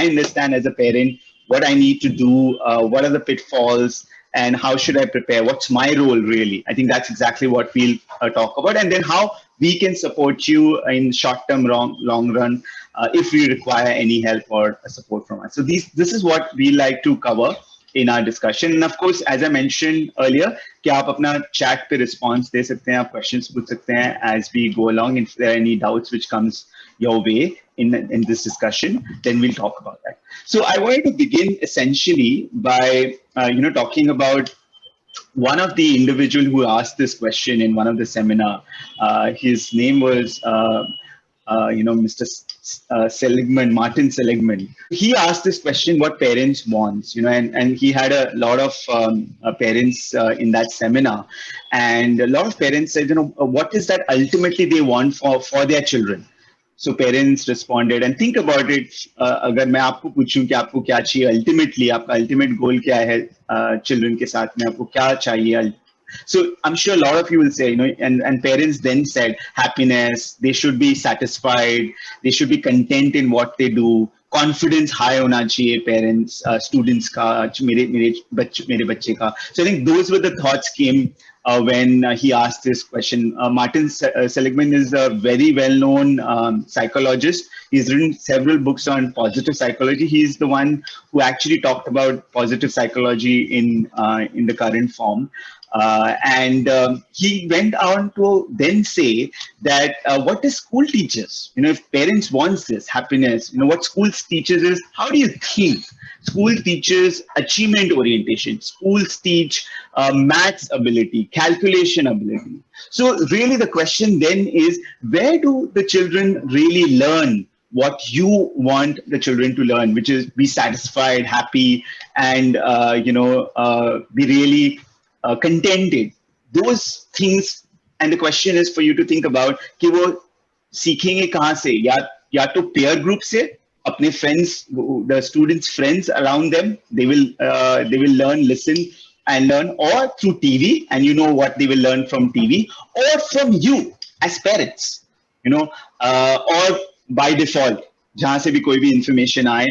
I understand as a parent what I need to do, what are the pitfalls, and how should I prepare? What's my role really? I think that's exactly what we'll talk about, and then how we can support you in short term, long run, if we require any help or support from us. So this is what we like to cover in our discussion. And of course, as I mentioned earlier, कि आप अपना chat पे response दे सकते हैं, आप questions पूछ सकते हैं as we go along. If there are any doubts which comes your way in this discussion, then we'll talk about that. So I wanted to begin essentially by talking about one of the individual who asked this question in one of the seminar. His name was Mr. Seligman, Martin Seligman. He asked this question, what parents want, and he had a lot of parents in that seminar. And a lot of parents said, what is that ultimately they want for their children? So parents responded, and think about it. अगर मैं आपको पूछूं कि आपको क्या चाहिए ultimately, आपका ultimate goal क्या है children के साथ में, आपको क्या चाहिए? So I'm sure a lot of you will say, and parents then said happiness, they should be satisfied, they should be content in what they do, confidence high होना चाहिए parents, students का, मेरे बच्चे का. So I think those were the thoughts came when he asked this question. Martin Seligman is a very well-known psychologist. He's written several books on positive psychology. He's the one who actually talked about positive psychology in the current form. And he went on to then say that what is school teaches? If parents want this happiness, what school teaches is, how do you think? School teaches achievement orientation. Schools teach maths ability, calculation ability. So really the question then is, where do the children really learn what you want the children to learn, which is be satisfied, happy, and be really contented? Those things, and the question is for you to think about कि वो सीखेंगे कहाँ से? या तो peer group से, अपने friends, the students' friends around them, they will learn, listen and learn, or through TV, and what they will learn from TV, or from you as parents, or by default, जहाँ से भी कोई भी information आए,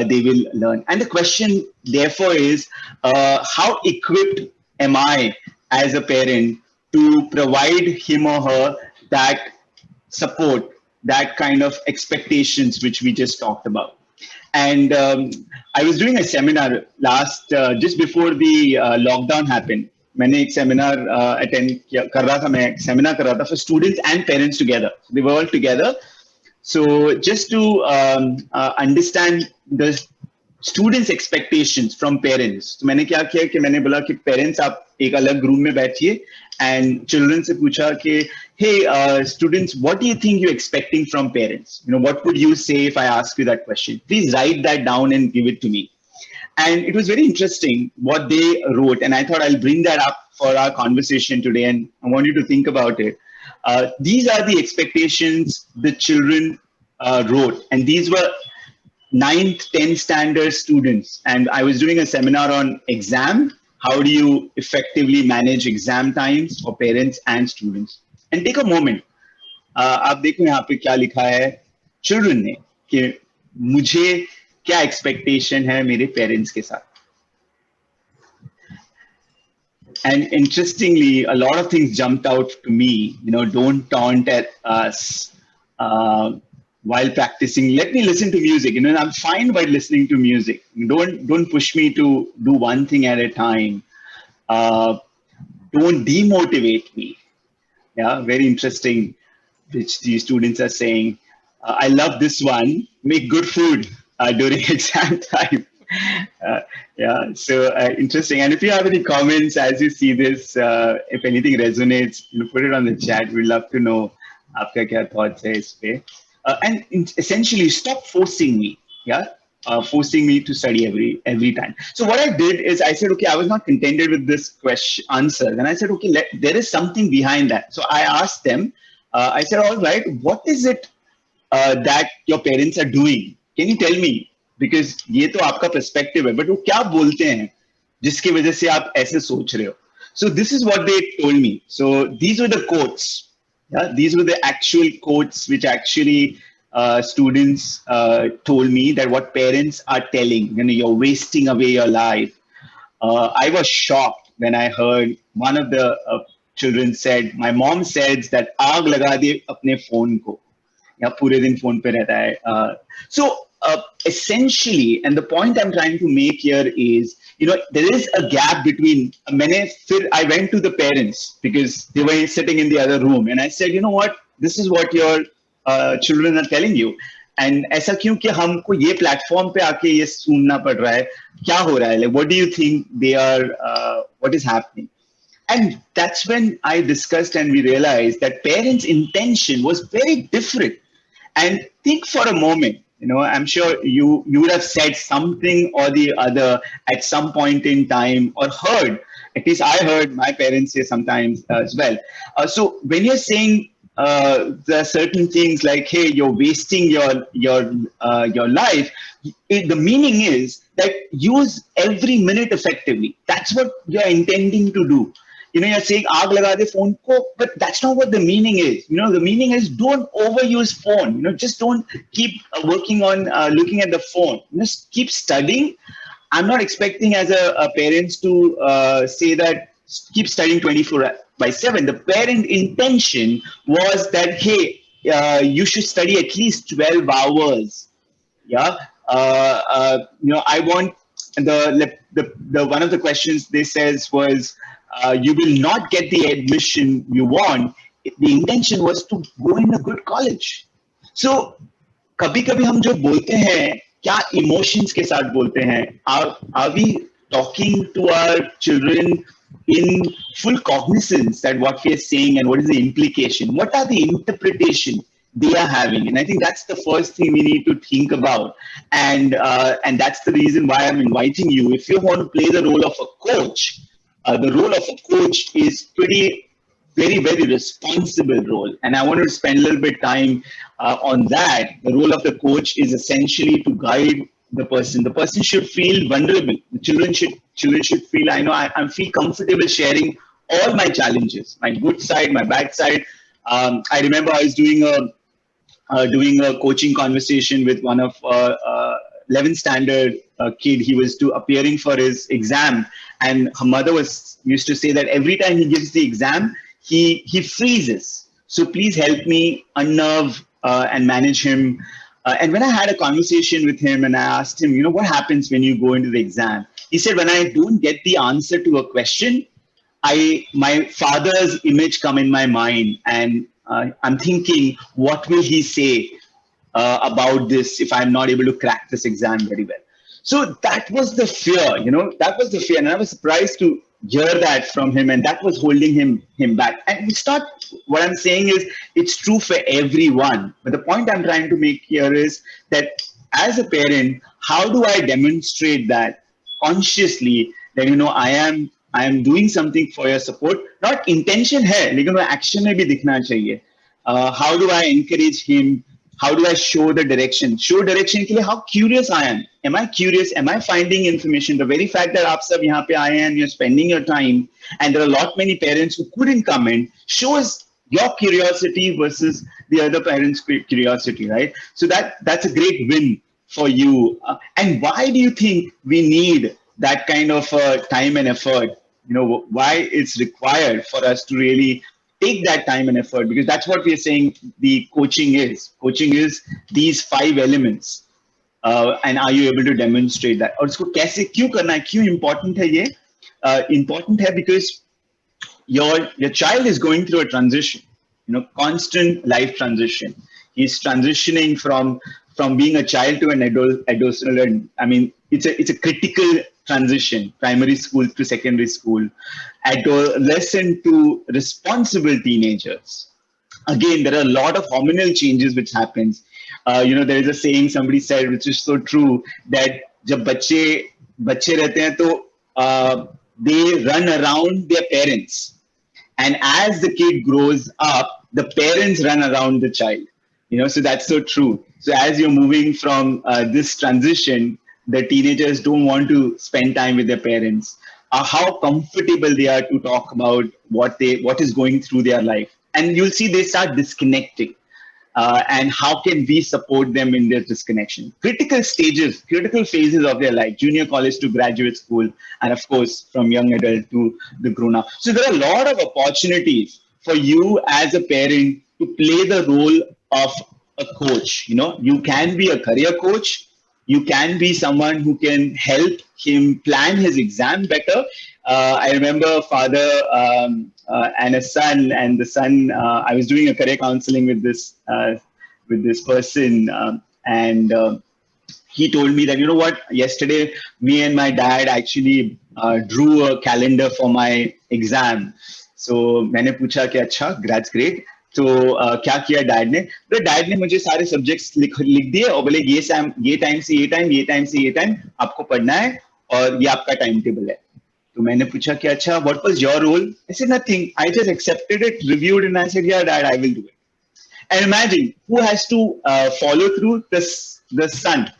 they will learn. And the question therefore is, how equipped am I as a parent to provide him or her that support, that kind of expectations which we just talked about? And I was doing a seminar just before the lockdown happened. मैंने एक seminar attend कर रहा था, मैं seminar कर रहा था for students and parents together. They were all together. So just to understand the students' expectations from parents, तो मैंने क्या किया कि मैंने बोला कि parents आप एक अलग room में बैठिए, and children से पूछा कि hey students, what do you think you're expecting from parents? What would you say if I ask you that question? Please write that down and give it to me. And it was very interesting what they wrote, and I thought I'll bring that up for our conversation today, and I want you to think about it. These are the expectations the children wrote, and these were 9th, 10th standard students. And I was doing a seminar on exam. How do you effectively manage exam times for parents and students? And take a moment. आप देखो यहाँ पे क्या लिखा है children ने कि मुझे क्या expectation है मेरे parents के साथ. And interestingly, a lot of things jumped out to me. Don't taunt at us while practicing. Let me listen to music. I'm fine by listening to music. Don't push me to do one thing at a time. Don't demotivate me. Yeah, very interesting, which these students are saying. I love this one. Make good food during exam time. So interesting. And if you have any comments as you see this, if anything resonates, put it on the chat. We'd love to know आपका क्या thoughts है इस पे. And essentially, stop forcing me. Forcing me to study every time. So what I did is I said, okay, I was not contented with this question answer. Then I said, okay, there is something behind that. So I asked them. I said, all right, what is it that your parents are doing? Can you tell me? Because ये तो आपका perspective है, but वो क्या बोलते हैं जिसकी वजह से आप ऐसे सोच रहे हो? So this is what they told me. So these were the quotes. These were the actual quotes which actually students told me that what parents are telling, you're wasting away your life. I was shocked when I heard one of the children said, my mom says that आग लगा दे अपने phone को या पूरे दिन phone पे रहता है. So essentially, and the point I'm trying to make here is, there is a gap between. I went to the parents because they were sitting in the other room, and I said, you know what, this is what your children are telling you. And ऐसा क्यों कि हमको ये platform पे आके ये सुनना पड़ रहा है, क्या हो रहा है, like what do you think they are, what is happening? And that's when I discussed and we realized that parents' intention was very different. And think for a moment, I'm sure you would have said something or the other at some point in time, or heard, at least I heard my parents say sometimes as well. So when you're saying there are certain things like, hey, you're wasting your life, the meaning is that use every minute effectively. That's what you're intending to do. You're saying aag laga de phone ko, but that's not what the meaning is. The meaning is don't overuse phone. Just don't keep working on looking at the phone. Just keep studying. I'm not expecting as a parents to say that keep studying 24/7. The parent intention was that, hey, you should study at least 12 hours. Yeah. I want the one of the questions they says was, you will not get the admission you want. The intention was to go in a good college. So कभी-कभी हम जो बोलते हैं, क्या emotions के साथ बोलते हैं? Are we talking to our children in full cognizance that what we are saying and what is the implication? What are the interpretation they are having? And I think that's the first thing we need to think about. And that's the reason why I'm inviting you. If you want to play the role of a coach, the role of a coach is very, very responsible role. And I want to spend a little bit time on that. The role of the coach is essentially to guide the person. The person should feel vulnerable. The children should feel, I feel comfortable sharing all my challenges, my good side, my bad side. I remember I was doing a coaching conversation with one of 11th standard kid. He was appearing for his exam, and her mother used to say that every time he gives the exam, he freezes. So please help me unnerve and manage him. And when I had a conversation with him and I asked him, what happens when you go into the exam? He said, when I don't get the answer to a question, my father's image come in my mind, and I'm thinking, what will he say about this if I'm not able to crack this exam very well? So that was the fear, that was the fear. And I was surprised to hear that from him, and that was holding him back. And it's not, what I'm saying is, it's true for everyone. But the point I'm trying to make here is that as a parent, how do I demonstrate that consciously that, I am doing something for your support? Not intention hai, lekin action mein bhi dikhna chahiye. How do I encourage him? How do I show the direction? Show direction ke liye how curious I am. Am I curious? Am I finding information? The very fact that aap sab yahan pe aaye and you're spending your time, and there are a lot many parents who couldn't come in, shows your curiosity versus the other parents' curiosity, right? So that's a great win for you. And why do you think we need that kind of time and effort? Why it's required for us to really take that time and effort? Because that's what we're saying the coaching is. Coaching is these 5 elements. And are you able to demonstrate that? और इसको कैसे क्यों करना है? क्यों important है ये? Important है because your child is going through a transition, constant life transition. He's transitioning from being a child to an adolescent. I mean, it's a critical transition, primary school to secondary school, adolescent to responsible teenagers. Again, there are a lot of hormonal changes which happens. There is a saying somebody said, which is so true, that जब बच्चे रहते हैं तो they run around their parents, and as the kid grows up, the parents run around the child. So that's so true. So as you're moving from this transition, the teenagers don't want to spend time with their parents. How comfortable they are to talk about what is going through their life, and you'll see they start disconnecting. and how can we support them in their disconnection. Critical stages, critical phases of their life, junior college to graduate school, and of course, from young adult to the grown up. So there are a lot of opportunities for you as a parent to play the role of a coach. You can be a career coach. You can be someone who can help him plan his exam better. I remember a father and a son, and the son. I was doing a career counseling with this person, and he told me that, what, yesterday me and my dad actually drew a calendar for my exam. So मैंने पूछा कि अच्छा, that's great. तो क्या किया dad ने मुझे सारे सब्जेक्ट्स लिख दिए और बोले ये टाइम से ये टाइम, ये टाइम से ये टाइम आपको पढ़ना है और ये आपका टाइम टेबल है. तो मैंने पूछा कि अच्छा, what was your role? I said nothing. I just accepted it, reviewed, and I said, yeah, Dad, I will do it. And imagine who has to follow through this. The son.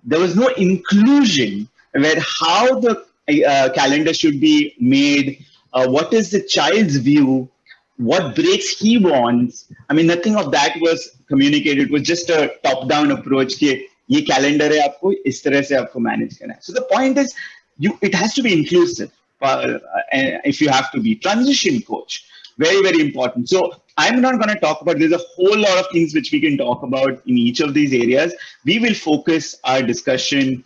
There was no inclusion where how the calendar should be made. What is the child's view? What breaks he wants? I mean, nothing of that was communicated. It was just a top-down approach. कि ये calendar है आपको इस तरह से आपको manage करना है. So the point is, it has to be inclusive. If you have to be transition coach, very, very important. So I'm not going to talk about, there's a whole lot of things which we can talk about in each of these areas. We will focus our discussion